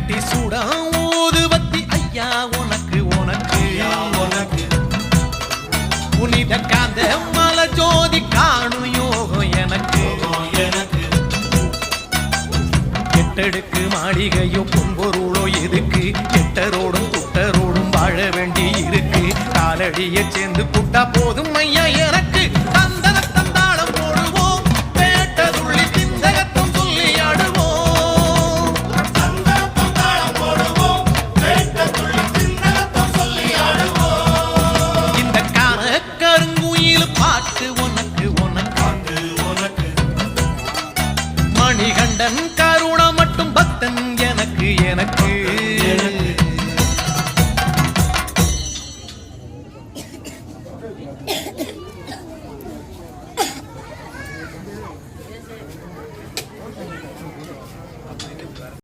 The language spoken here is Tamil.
கட்டி சூடா ஊதுவத்தி ஐயா உனக்கு உனக்கு புனித காந்த மல ஜோதி காணும் யோகம் எனக்கு எட்டடுக்கு மாளிகையோ பொன்பொருளோ எதுக்கு எட்டரோடும் குட்டரோடும் வாழ வேண்டி இருக்கு காலடியை சேர்ந்து புட்டா போதும் ஐயா எனக்கு தந்தன தந்தாளம் போடுவோம் பேட்டதுள்ளி சிந்தகத்தம் சொல்லி ஆடுவோம் இந்த கார கருங்குயில் பாட்டு உனக்கு உனக்கு மணிகண்டன் கருணா மட்டும் பக்தன் எனக்கு எனக்கு